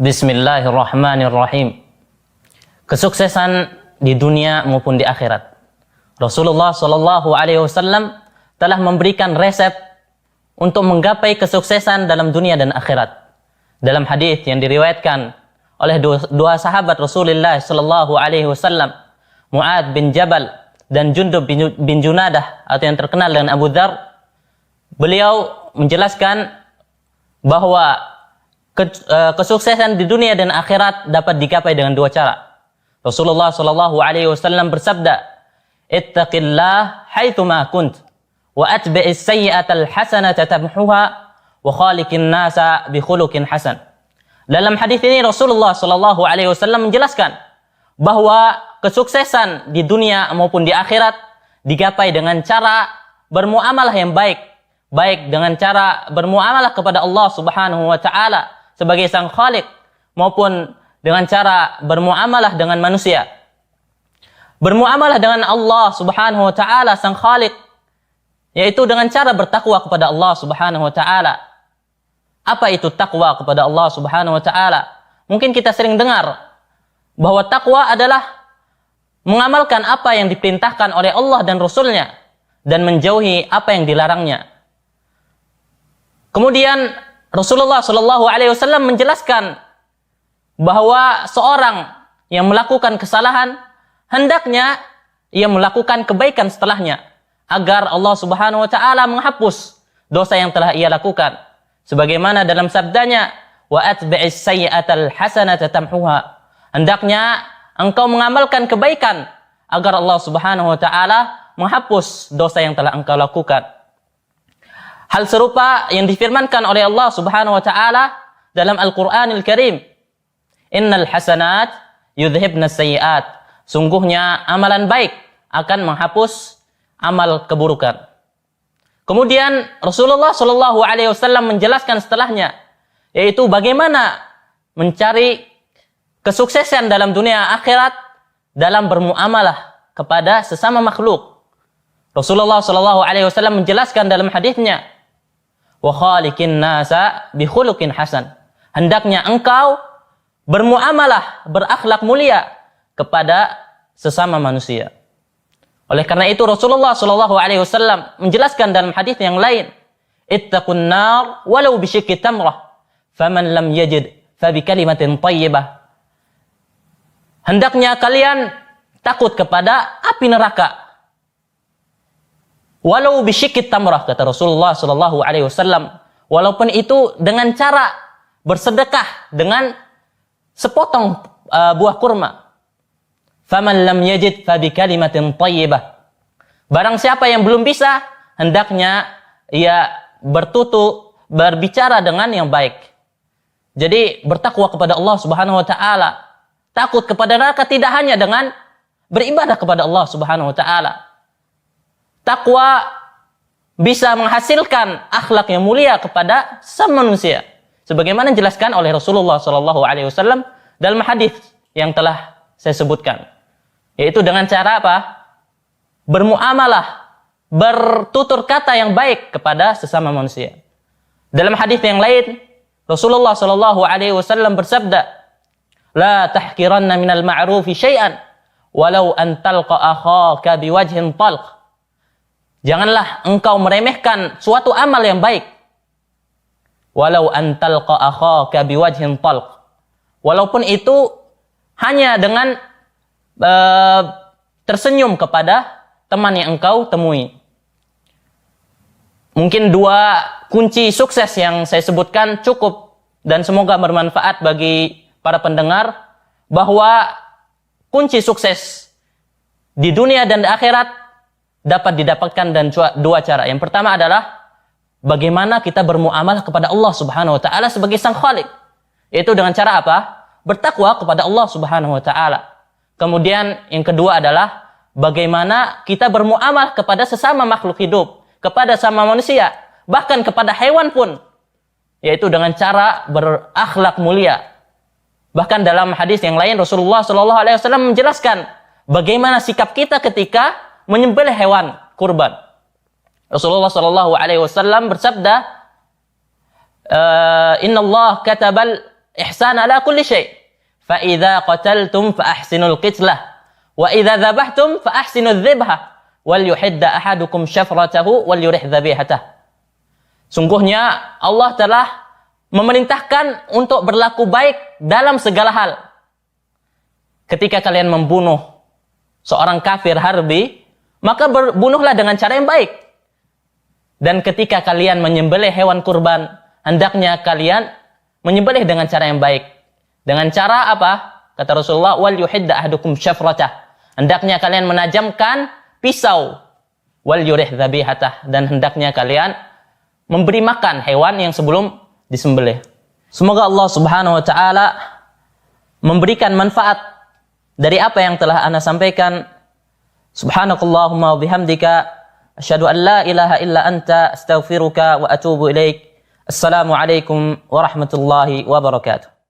Bismillahirrahmanirrahim. Kesuksesan di dunia maupun di akhirat. Rasulullah Shallallahu Alaihi Wasallam telah memberikan resep untuk menggapai kesuksesan dalam dunia dan akhirat. Dalam hadis yang diriwayatkan oleh dua sahabat Rasulullah Shallallahu Alaihi Wasallam, Mu'ad bin Jabal dan Jundub bin Junadah atau yang terkenal dengan Abu Dzar, beliau menjelaskan bahwa kesuksesan di dunia dan akhirat dapat digapai dengan dua cara. Rasulullah Shallallahu Alaihi Wasallam bersabda, "Ittaqillah haitsu ma kunt, wa atbi'is sayyi'atal hasanata tamhuha, wa khaliqin nasa bi khuluqin hasan." Dalam hadis ini Rasulullah Shallallahu Alaihi Wasallam menjelaskan bahwa kesuksesan di dunia maupun di akhirat digapai dengan cara bermuamalah yang baik, baik dengan cara bermuamalah kepada Allah Subhanahu wa taala sebagai sang khaliq maupun dengan cara bermuamalah dengan manusia. Bermuamalah dengan Allah Subhanahu wa taala sang khaliq yaitu dengan cara bertakwa kepada Allah Subhanahu wa taala. Apa itu takwa kepada Allah Subhanahu wa taala? Mungkin kita sering dengar bahwa takwa adalah mengamalkan apa yang diperintahkan oleh Allah dan Rasul-Nya dan menjauhi apa yang dilarangnya. Kemudian Rasulullah Shallallahu Alaihi Wasallam menjelaskan bahwa seorang yang melakukan kesalahan hendaknya ia melakukan kebaikan setelahnya agar Allah Subhanahu Wa Taala menghapus dosa yang telah ia lakukan. Sebagaimana dalam sabdanya, wa atbi'is sayyi'atal hasanata tamhuha. Hendaknya engkau mengamalkan kebaikan agar Allah Subhanahu Wa Taala menghapus dosa yang telah engkau lakukan. Hal serupa yang difirmankan oleh Allah Subhanahu wa taala dalam Al-Qur'anil Karim. Innal hasanat yudhhibnas sayyi'at. Sungguhnya amalan baik akan menghapus amal keburukan. Kemudian Rasulullah Shallallahu alaihi wasallam menjelaskan setelahnya yaitu bagaimana mencari kesuksesan dalam dunia akhirat dalam bermuamalah kepada sesama makhluk. Rasulullah Shallallahu alaihi wasallam menjelaskan dalam hadisnya, wa khaliqin nasa bi khuluqin hasan. Hendaknya engkau bermuamalah, berakhlak mulia kepada sesama manusia. Oleh karena itu Rasulullah Shallallahu alaihi wasallam menjelaskan dalam hadis yang lain, ittaqun nar walau bi shiqqi tamrah, faman lam yajid fa bi kalimatin thayyibah. Hendaknya kalian takut kepada api neraka walau bisyikit tamrah, kata Rasulullah Shallallahu Alaihi Wasallam, walaupun itu dengan cara bersedekah dengan sepotong buah kurma. Faman lam yajid fa bi kalimatin thayyibah. Barang siapa yang belum bisa, hendaknya ia berbicara dengan yang baik. Jadi bertakwa kepada Allah Subhanahu Wa Taala, takut kepada neraka tidak hanya dengan beribadah kepada Allah Subhanahu Wa Taala. Takwa bisa menghasilkan akhlak yang mulia kepada sesama manusia. Sebagaimana dijelaskan oleh Rasulullah Shallallahu Alaihi Wasallam dalam hadis yang telah saya sebutkan, yaitu dengan cara apa? Bermuamalah, bertutur kata yang baik kepada sesama manusia. Dalam hadis yang lain, Rasulullah Shallallahu Alaihi Wasallam bersabda, "La tahkiranna minal ma'rufi syai'an, walau an talqa akhaka biwajhin talq." Janganlah engkau meremehkan suatu amal yang baik. Walau an talqa akhaka biwajhin talq. Walaupun itu hanya dengan tersenyum kepada teman yang engkau temui. Mungkin dua kunci sukses yang saya sebutkan cukup dan semoga bermanfaat bagi para pendengar bahwa kunci sukses di dunia dan di akhirat dapat didapatkan dan dua cara. Yang pertama adalah bagaimana kita bermuamalah kepada Allah Subhanahu wa taala sebagai sang khaliq. Yaitu dengan cara apa? Bertakwa kepada Allah Subhanahu wa taala. Kemudian yang kedua adalah bagaimana kita bermuamalah kepada sesama makhluk hidup, kepada sesama manusia, bahkan kepada hewan pun. Yaitu dengan cara berakhlak mulia. Bahkan dalam hadis yang lain Rasulullah Shallallahu alaihi wasallam menjelaskan bagaimana sikap kita ketika menyembelih hewan kurban. Rasulullah Shallallahu Alaihi Wasallam bersabda, Inna Allah katabal ihsan ala kulli syai'. Fa idza qataltum fa ahsinul qitlah wa idza dzabhtum fa ahsinudz dzibhah wal yuhidda ahadukum syafratahu wal yurih dzabihatah. Sungguhnya Allah telah memerintahkan untuk berlaku baik dalam segala hal. Ketika kalian membunuh seorang kafir harbi, maka bunuhlah dengan cara yang baik. Dan ketika kalian menyembelih hewan kurban, hendaknya kalian menyembelih dengan cara yang baik. Dengan cara apa? Kata Rasulullah, wal yuhidda ahadukum syafratah. Hendaknya kalian menajamkan pisau. Wal yurih dzabihatah. Dan hendaknya kalian memberi makan hewan yang sebelum disembelih. Semoga Allah Subhanahu wa taala memberikan manfaat dari apa yang telah ana sampaikan. Subhanakallahumma wa bihamdika asyhadu an la ilaha illa anta astaghfiruka wa atubu ilaik. Assalamualaikum warahmatullahi wabarakatuh.